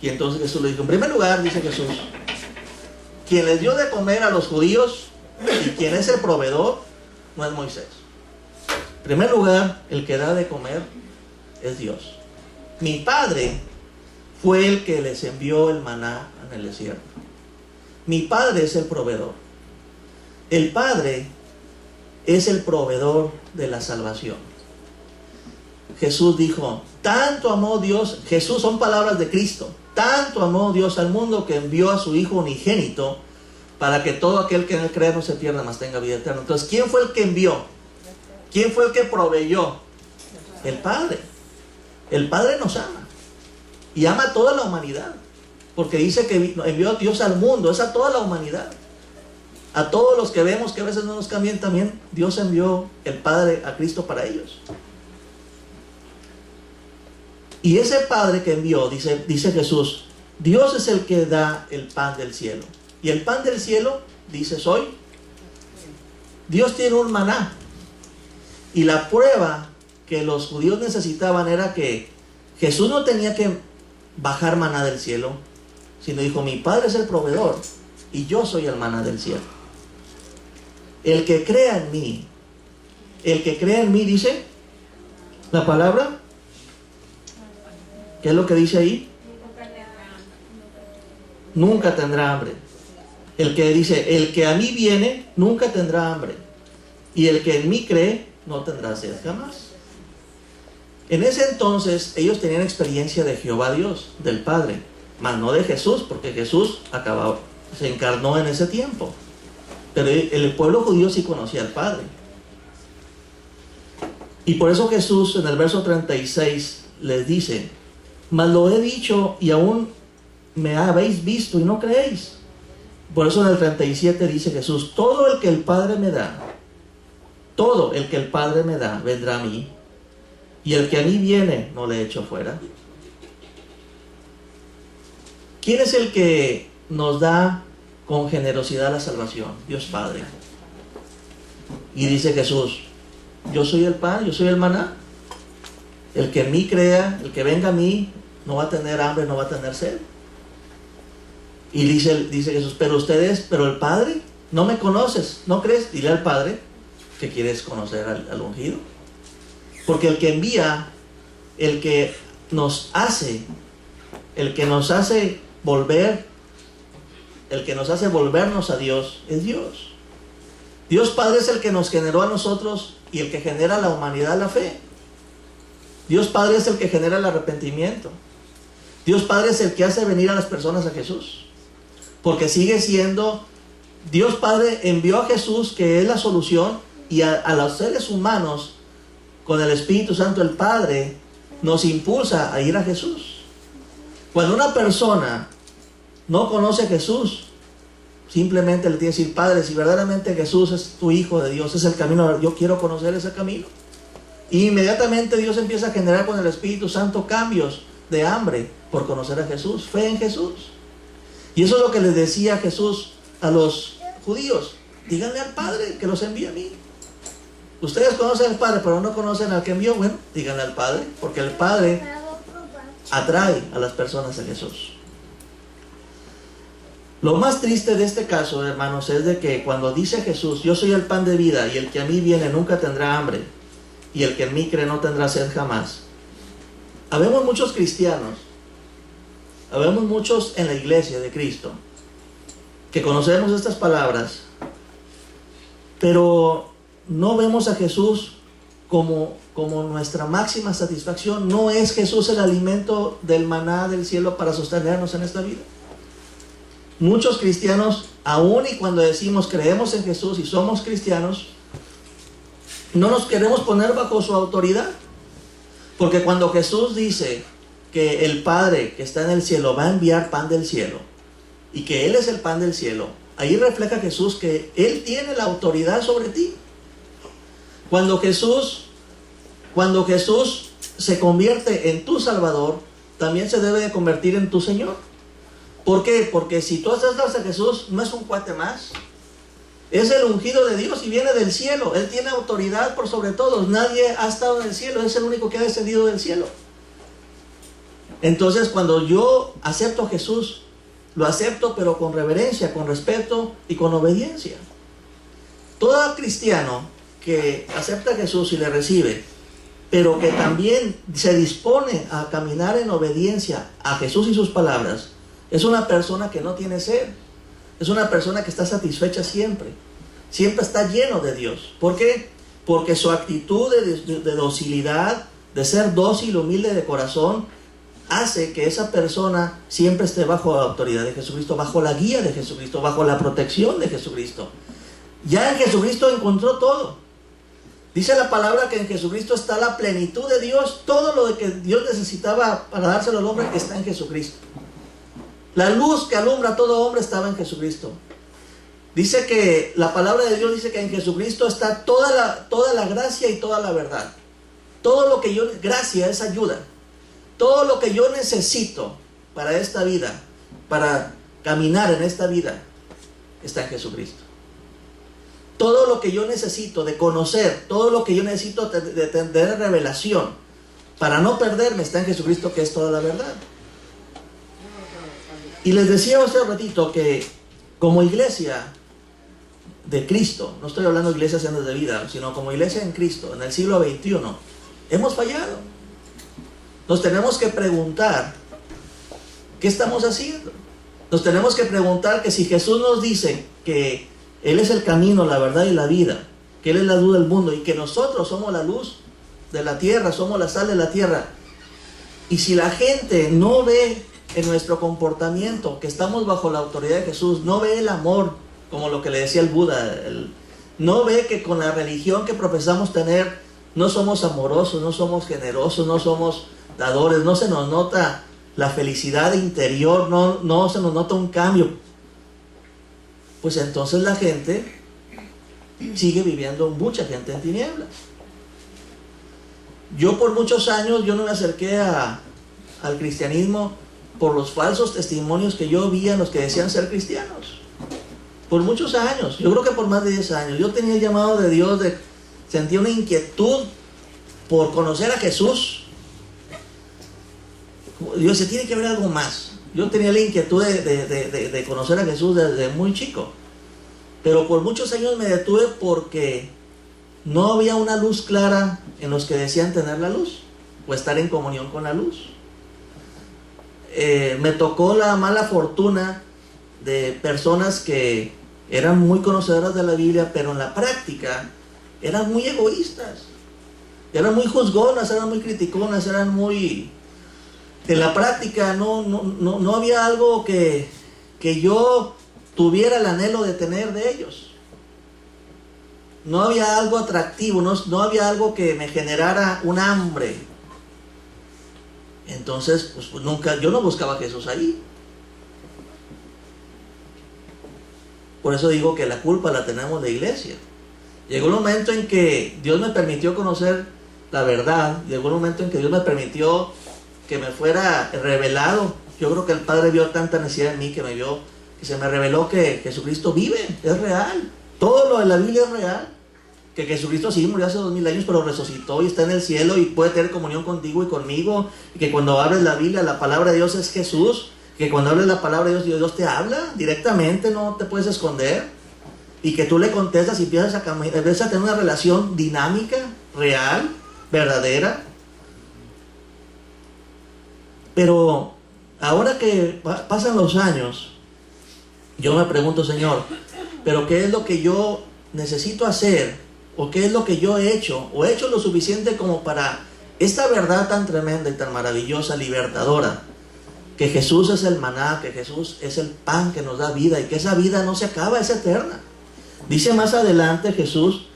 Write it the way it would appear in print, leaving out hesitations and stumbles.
Y entonces Jesús le dijo, en primer lugar, dice Jesús, quien les dio de comer a los judíos y quien es el proveedor no es Moisés. En primer lugar, el que da de comer es Dios. Mi Padre fue el que les envió el maná en el desierto. Mi Padre es el proveedor. El Padre es el proveedor de la salvación. Jesús dijo, tanto amó Dios, Jesús son palabras de Cristo, tanto amó Dios al mundo que envió a su Hijo unigénito para que todo aquel que en él crea no se pierda, mas tenga vida eterna. Entonces, ¿quién fue el que envió? ¿Quién fue el que proveyó? El Padre. El Padre nos ama y ama a toda la humanidad, porque dice que envió a Dios al mundo, es a toda la humanidad. A todos los que vemos que a veces no nos cambian, también Dios envió el Padre a Cristo para ellos. Y ese Padre que envió, dice Jesús, Dios es el que da el pan del cielo. Y el pan del cielo, dice, soy. Dios tiene un maná. Y la prueba que los judíos necesitaban era que Jesús no tenía que bajar maná del cielo, sino dijo, mi Padre es el proveedor y yo soy el maná del cielo. El que crea en mí, dice la palabra. ¿Qué es lo que dice ahí? Nunca tendrá hambre. El que dice, el que a mí viene, nunca tendrá hambre. Y el que en mí cree, no tendrá sed jamás. En ese entonces, ellos tenían experiencia de Jehová Dios, del Padre, mas no de Jesús, porque Jesús se encarnó en ese tiempo. Pero el pueblo judío sí conocía al Padre. Y por eso Jesús, en el verso 36, les dice, mas lo he dicho y aún me habéis visto y no creéis. Por eso en el 37 dice Jesús, todo el que el Padre me da, vendrá a mí, y el que a mí viene, no le echo fuera. ¿Quién es el que nos da con generosidad la salvación? Dios Padre. Y dice Jesús, yo soy el pan, yo soy el maná. El que en mí crea, el que venga a mí, no va a tener hambre, no va a tener sed. Y dice Jesús, pero el Padre, no me conoces, ¿no crees? Dile al Padre que quieres conocer al ungido. Porque el que envía, el que nos hace volver, el que nos hace volvernos a Dios, es Dios. Dios Padre es el que nos generó a nosotros y el que genera a la humanidad la fe. Dios Padre es el que genera el arrepentimiento. Dios Padre es el que hace venir a las personas a Jesús. Porque sigue siendo, Dios Padre envió a Jesús, que es la solución, y a los seres humanos, con el Espíritu Santo, el Padre nos impulsa a ir a Jesús. Cuando una persona no conoce a Jesús, simplemente le tiene que decir, Padre, si verdaderamente Jesús es tu Hijo de Dios, es el camino, yo quiero conocer ese camino. Y inmediatamente Dios empieza a generar con el Espíritu Santo cambios de hambre por conocer a Jesús, fe en Jesús. Y eso es lo que les decía Jesús a los judíos, díganle al Padre que los envíe a mí. Ustedes conocen al Padre, pero no conocen al que envió. Bueno, díganle al Padre, porque el Padre atrae a las personas a Jesús. Lo más triste de este caso, hermanos, es de que cuando dice Jesús, yo soy el pan de vida, y el que a mí viene nunca tendrá hambre, y el que en mí cree no tendrá sed jamás. Habemos muchos cristianos, habemos muchos en la iglesia de Cristo, que conocemos estas palabras, pero no vemos a Jesús como nuestra máxima satisfacción. No es Jesús el alimento del maná del cielo para sostenernos en esta vida. Muchos cristianos, aun y cuando decimos creemos en Jesús y somos cristianos, no nos queremos poner bajo su autoridad. Porque cuando Jesús dice que el Padre que está en el cielo va a enviar pan del cielo y que Él es el pan del cielo, ahí refleja Jesús que Él tiene la autoridad sobre ti. Cuando Jesús se convierte en tu Salvador, también se debe de convertir en tu Señor. ¿Por qué? Porque si tú aceptas a Jesús, no es un cuate más. Es el ungido de Dios y viene del cielo. Él tiene autoridad por sobre todos. Nadie ha estado en el cielo. Es el único que ha descendido del cielo. Entonces, cuando yo acepto a Jesús, lo acepto pero con reverencia, con respeto y con obediencia. Todo cristiano que acepta a Jesús y le recibe, pero que también se dispone a caminar en obediencia a Jesús y sus palabras, es una persona que no tiene sed. Es una persona que está satisfecha siempre. Siempre está lleno de Dios. ¿Por qué? Porque su actitud de docilidad, de ser dócil, humilde de corazón, hace que esa persona siempre esté bajo la autoridad de Jesucristo, bajo la guía de Jesucristo, bajo la protección de Jesucristo. Ya en Jesucristo encontró todo. Dice la palabra que en Jesucristo está la plenitud de Dios. Todo lo que Dios necesitaba para dárselo al hombre está en Jesucristo. La luz que alumbra a todo hombre estaba en Jesucristo. Dice que la palabra de Dios dice que en Jesucristo está toda la gracia y toda la verdad. Todo lo que gracia es ayuda. Todo lo que yo necesito para esta vida, para caminar en esta vida, está en Jesucristo. Todo lo que yo necesito de conocer, todo lo que yo necesito de tener revelación para no perderme está en Jesucristo, que es toda la verdad. Y les decía hace ratito que como iglesia de Cristo, no estoy hablando de iglesias de vida, sino como iglesia en Cristo, en el siglo XXI, hemos fallado. Nos tenemos que preguntar, ¿qué estamos haciendo? Nos tenemos que preguntar que si Jesús nos dice que Él es el camino, la verdad y la vida, que Él es la luz del mundo y que nosotros somos la luz de la tierra, somos la sal de la tierra, y si la gente no ve en nuestro comportamiento que estamos bajo la autoridad de Jesús, no ve el amor, como lo que le decía el Buda, no ve que con la religión que profesamos tener no somos amorosos, no somos generosos, no somos dadores, no se nos nota la felicidad interior, no se nos nota un cambio, pues entonces la gente sigue viviendo, mucha gente en tinieblas. Yo por muchos años yo no me acerqué al cristianismo por los falsos testimonios que yo vi en los que decían ser cristianos. Por muchos años, yo creo que por más de 10 años, yo tenía el llamado de Dios, sentía una inquietud por conocer a Jesús. Yo decía, tiene que haber algo más. Yo tenía la inquietud de conocer a Jesús desde muy chico. Pero por muchos años me detuve porque no había una luz clara en los que decían tener la luz o estar en comunión con la luz. Me tocó la mala fortuna de personas que eran muy conocedoras de la Biblia, pero en la práctica eran muy egoístas, eran muy juzgonas, eran muy criticonas, eran muy... En la práctica no había algo que yo tuviera el anhelo de tener de ellos. No había algo atractivo, no había algo que me generara un hambre. Entonces, pues nunca, yo no buscaba a Jesús ahí. Por eso digo que la culpa la tenemos la iglesia. Llegó un momento en que Dios me permitió conocer la verdad. Llegó un momento en que Dios me permitió que me fuera revelado. Yo creo que el Padre vio tanta necesidad en mí que se me reveló que Jesucristo vive, es real. Todo lo de la Biblia es real. Que Jesucristo sí murió hace 2000 años, pero resucitó y está en el cielo y puede tener comunión contigo y conmigo. Y que cuando abres la Biblia, la palabra de Dios es Jesús. Que cuando abres la palabra de Dios, Dios te habla directamente, no te puedes esconder. Y que tú le contestas y empiezas a tener una relación dinámica, real, verdadera. Pero ahora que pasan los años, yo me pregunto, Señor, ¿pero qué es lo que yo necesito hacer? ¿O qué es lo que yo he hecho? ¿O he hecho lo suficiente como para esta verdad tan tremenda y tan maravillosa, libertadora? Que Jesús es el maná, que Jesús es el pan que nos da vida y que esa vida no se acaba, es eterna. Dice más adelante Jesús